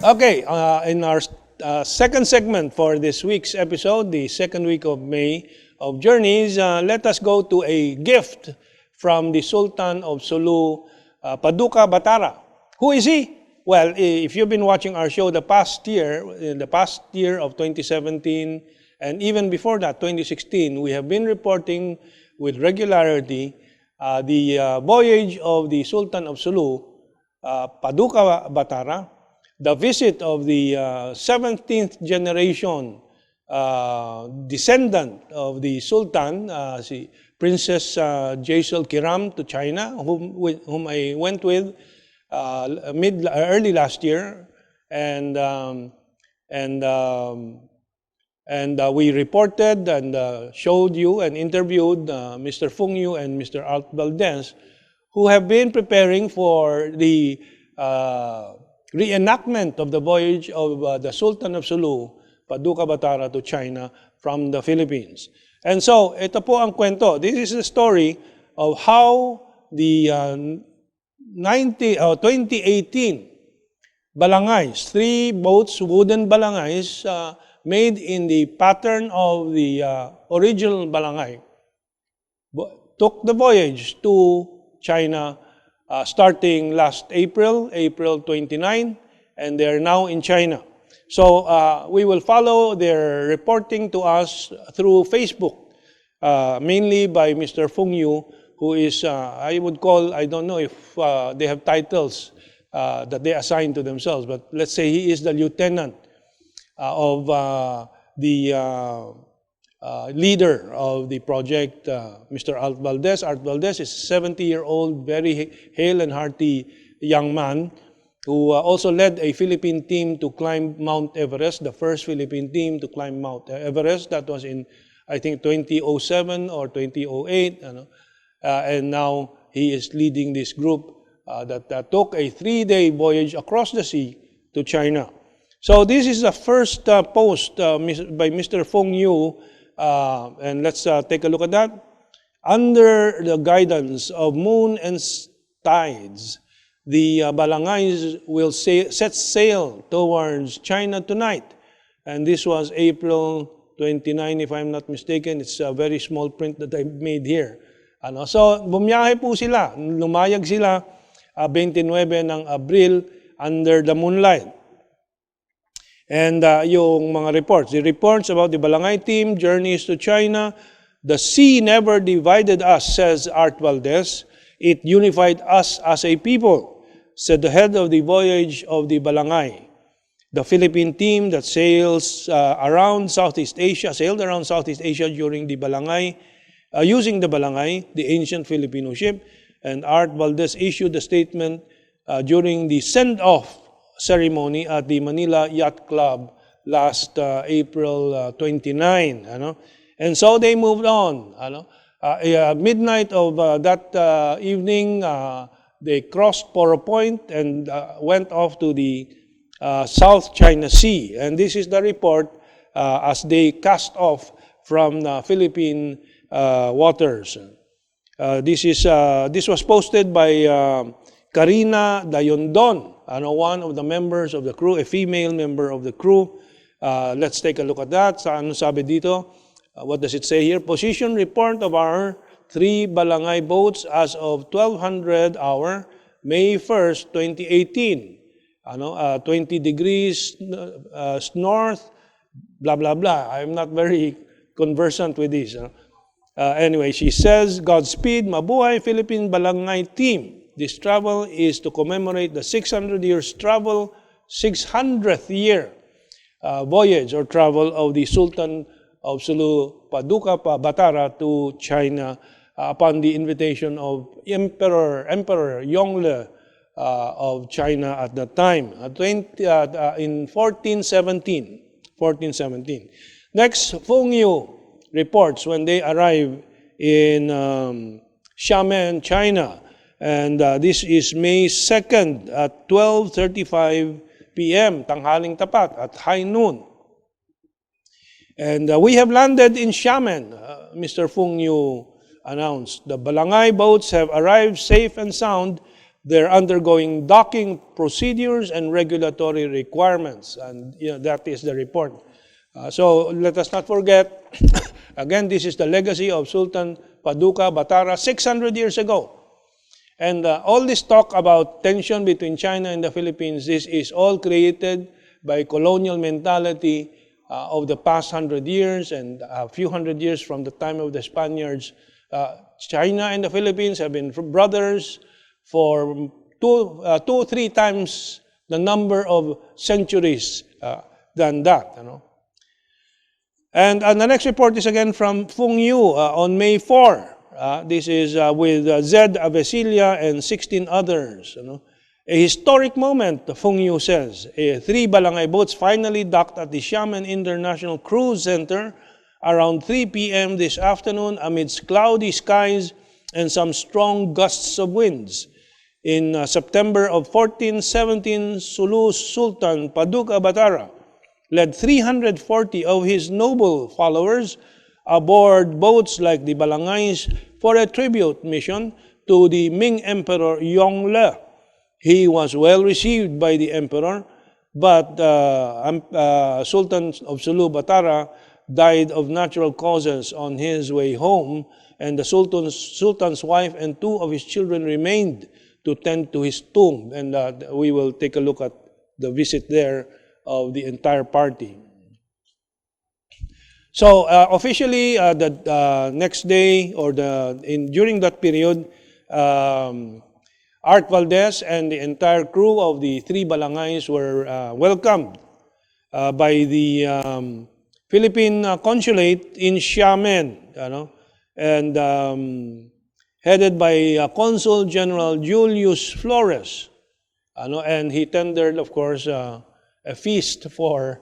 Okay, in our second segment for this week's episode, the second week of May of Journeys, let us go to a gift from the Sultan of Sulu, Paduka Batara. Who is he? Well, if you've been watching our show in the past year of 2017, and even before that, 2016, we have been reporting with regularity the voyage of the Sultan of Sulu, Paduka Batara, the visit of the 17th generation descendant of the Sultan, si Princess Jaisal Kiram to China, whom I went with early last year, and we reported and showed you and interviewed Mr. Feng Yu and Mr. Alt Valdez, who have been preparing for the reenactment of the voyage of the Sultan of Sulu, Paduka Batara, to China from the Philippines. And so, ito po ang kwento. This is the story of how the 2018 balangays, 3 boats, wooden balangays, made in the pattern of the original balangay, took the voyage to China starting last April 29, and they are now in China. So we will follow their reporting to us through Facebook, mainly by Mr. Feng Yu, who is, I would call, I don't know if they have titles that they assign to themselves, but let's say he is the lieutenant of the leader of the project, Mr. Alt Valdez. Alt Valdez is a 70-year-old, very hale and hearty young man who also led a Philippine team to climb Mount Everest, the first Philippine team to climb Mount Everest. That was in, I think, 2007 or 2008. And now he is leading this group that took a 3-day voyage across the sea to China. So this is the first post by Mr. Feng Yu, and let's take a look at that. Under the guidance of moon and tides, the balangays will set sail towards China tonight. And this was April 29, if I'm not mistaken. It's a very small print that I made here. So, bumiyahe po sila. Lumayag sila 29 ng Abril under the moonlight. And yung mga reports. The reports about the Balangay team, journeys to China. The sea never divided us, says Art Valdez. It unified us as a people, said the head of the voyage of the Balangay. The Philippine team that sailed around Southeast Asia during the Balangay, using the Balangay, the ancient Filipino ship. And Art Valdez issued a statement during the send-off ceremony at the Manila Yacht Club last April 29. And so they moved on. Midnight of that evening, they crossed Poro Point and went off to the South China Sea. And this is the report as they cast off from Philippine waters. This was posted by Karina Dayondon, one of the members of the crew, a female member of the crew. Let's take a look at that. Ano sabi dito? What does it say here? Position report of our 3 Balangay boats as of 1200 hour, May 1st, 2018. 20 degrees north, blah, blah, blah. I'm not very conversant with this. Anyway, she says, Godspeed, mabuhay Philippine Balangay team. This travel is to commemorate the 600 years travel, 600th year voyage or travel of the Sultan of Sulu, Paduka Batara to China upon the invitation of Emperor Yong of China at that time, in 1417. Next, Feng Yu reports when they arrive in Xiamen, China. And this is May 2nd at 12:35 p.m., tanghaling tapat, at high noon. And we have landed in Xiamen, Mr. Feng Yu announced. The Balangay boats have arrived safe and sound they're undergoing docking procedures and regulatory requirements. And that is the report. So let us not forget, again, this is the legacy of Sultan Paduka Batara 600 years ago. And all this talk about tension between China and the Philippines, this is all created by colonial mentality of the past 100 years and a few hundred years from the time of the Spaniards. China and the Philippines have been brothers for two, 3 times the number of centuries than that. And the next report is again from Feng Yu on May 4. This is with Zed Avesilia and 16 others. A historic moment, Feng Yu says. 3 Balangay boats finally docked at the Xiamen International Cruise Center around 3 p.m. this afternoon amidst cloudy skies and some strong gusts of winds. In September of 1417, Sulu Sultan Paduka Batara led 340 of his noble followers aboard boats like the balangays for a tribute mission to the Ming Emperor Yong. He was well received by the emperor, but Sultan of Sulu Batara died of natural causes on his way home, and the Sultan's wife and 2 of his children remained to tend to his tomb. And we will take a look at the visit there of the entire party. So officially, the next day or during that period, Art Valdez and the entire crew of the 3 balangays were welcomed by the Philippine consulate in Xiamen, and headed by Consul General Julius Flores, and he tendered, of course, a feast for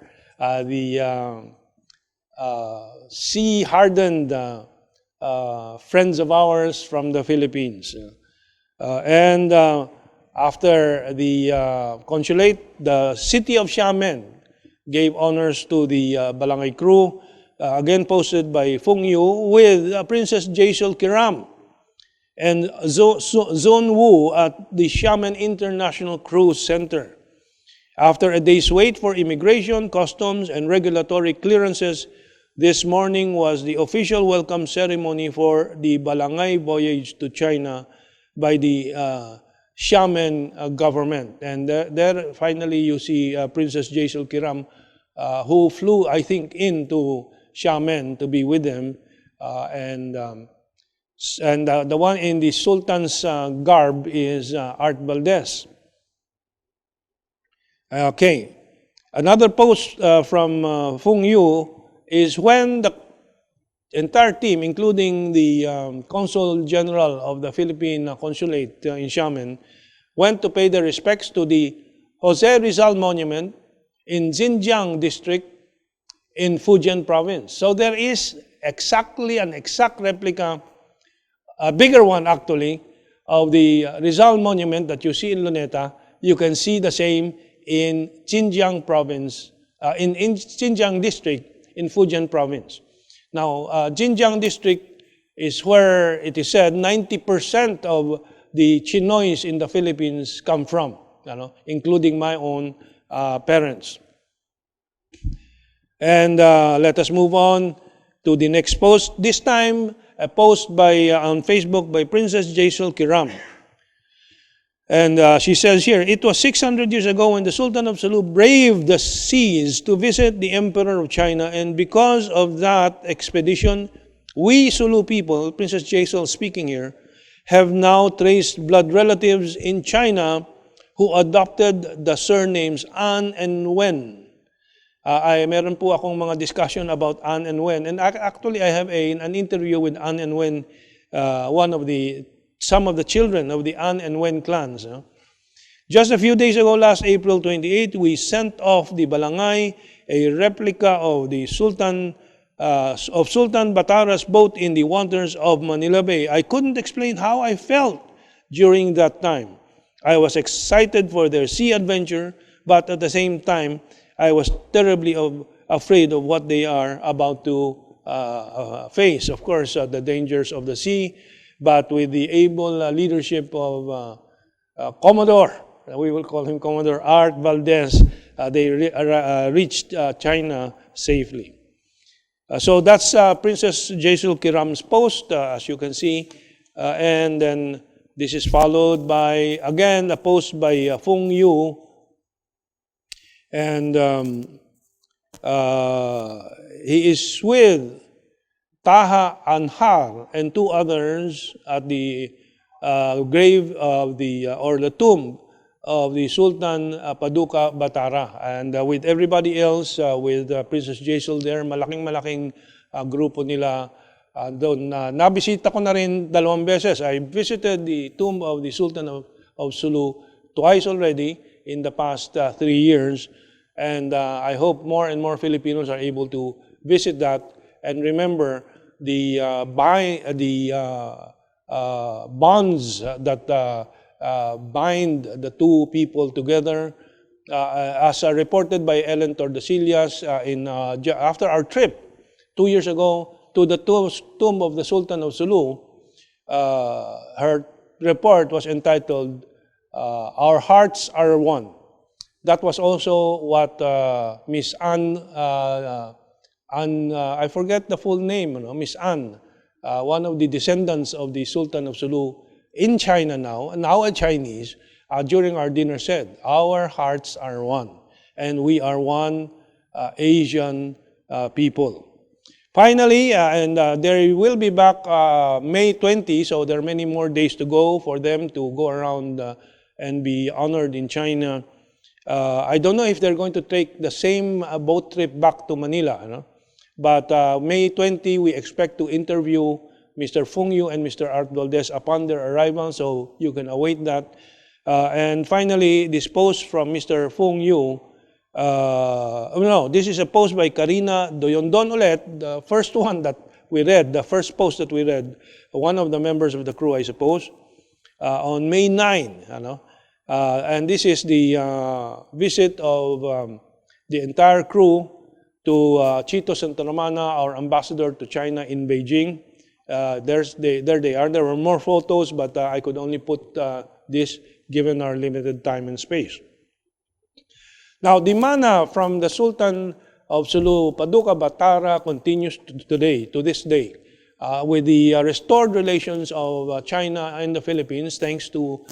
the sea-hardened friends of ours from the Philippines. And after the consulate, the city of Xiamen gave honors to the Balangay crew, again posted by Feng Yu, with Princess Jaisal Kiram and Zon Wu at the Xiamen International Cruise Center. After a day's wait for immigration, customs, and regulatory clearances, this morning was the official welcome ceremony for the Balangay voyage to China by the Xiamen government. And there finally you see Princess Jaisal Kiram, who flew, I think, into Xiamen to be with them. And the one in the Sultan's garb is Art Valdez. Okay. Another post from Feng Yu is when the entire team, including the Consul General of the Philippine Consulate in Xiamen, went to pay their respects to the Jose Rizal Monument in Xinjiang District in Fujian Province. So there is exactly an exact replica, a bigger one actually, of the Rizal Monument that you see in Luneta. You can see the same in Xinjiang Province, in Xinjiang District in Fujian Province. Now, Xinjiang District is where it is said 90% of the Chinoys in the Philippines come from, including my own parents. And let us move on to the next post. This time, a post on Facebook by Princess Jaisal Kiram. And she says here, it was 600 years ago when the Sultan of Sulu braved the seas to visit the Emperor of China, and because of that expedition, we Sulu people, Princess Jaisal speaking here, have now traced blood relatives in China who adopted the surnames An and Wen. Meron po akong mga discussion about An and Wen, and actually I have an interview with An and Wen, some of the children of the An and Wen clans. Just a few days ago, last April 28, we sent off the Balangay, a replica of the Sultan Batara's boat in the waters of Manila Bay. I couldn't explain how I felt during that time. I was excited for their sea adventure, but at the same time, I was terribly afraid of what they are about to face. Of course, the dangers of the sea, but with the able leadership of Commodore, we will call him Commodore Art Valdez, they reached China safely. So that's Princess Jesul Kiram's post, as you can see. And then this is followed by, again, a post by Feng Yu. And he is with Taha Anhar and two others at the grave of or the tomb of the Sultan Paduka Batara. And with everybody else, with Princess Jesul there, malaking grupo nila doon. Nabisita ko na rin 2 beses. I visited the tomb of the Sultan of Sulu twice already in the past 3 years. And I hope more and more Filipinos are able to visit that and remember the bonds that bind the two people together, as reported by Ellen Tordesillas after our trip 2 years ago to the tomb of the Sultan of Sulu. Her report was entitled, "Our Hearts Are One." That was also what Miss Anne, I forget the full name, Miss Anne, one of the descendants of the Sultan of Sulu in China now a Chinese, during our dinner said, "Our hearts are one, and we are one Asian people." Finally, they will be back May 20, so there are many more days to go for them to go around and be honored in China. I don't know if they're going to take the same boat trip back to Manila, but May 20, we expect to interview Mr. Feng Yu and Mr. Art Valdez upon their arrival, so you can await that. And finally, this post from Mr. Feng Yu, this is a post by Karina Doyondon ulit, the first one that we read, the first post that we read, one of the members of the crew, I suppose, on May 9, and this is the visit of the entire crew to Chito Santaramana, our ambassador to China in Beijing. There they are. There were more photos, but I could only put this given our limited time and space. Now, the manna from the Sultan of Sulu, Paduka Batara, continues to this day, with the restored relations of China and the Philippines, thanks to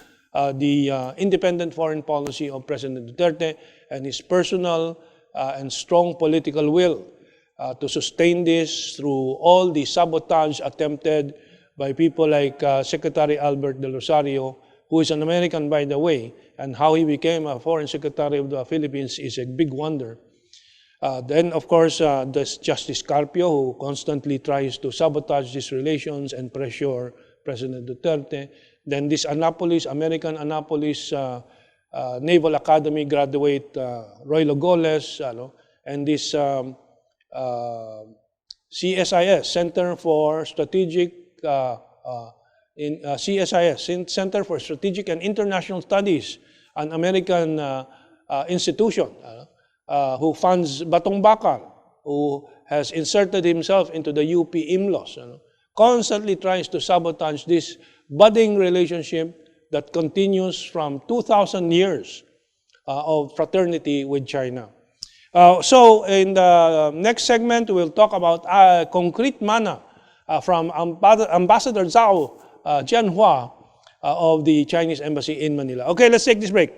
the independent foreign policy of President Duterte and his personal and strong political will to sustain this through all the sabotage attempted by people like Secretary Albert de Rosario, who is an American, by the way, and how he became a foreign secretary of the Philippines is a big wonder. Then, of course, there's Justice Carpio, who constantly tries to sabotage these relations and pressure President Duterte. Then this American Annapolis Naval Academy graduate, Roy Logoles, and this CSIS, Center for Strategic Center for Strategic and International Studies, an American institution who funds Batong Bakal, who has inserted himself into the UP IMLOS, constantly tries to sabotage this budding relationship that continues from 2,000 years of fraternity with China. So in the next segment, we'll talk about concrete manna from Ambassador Zhao Jianhua of the Chinese Embassy in Manila. Okay, let's take this break.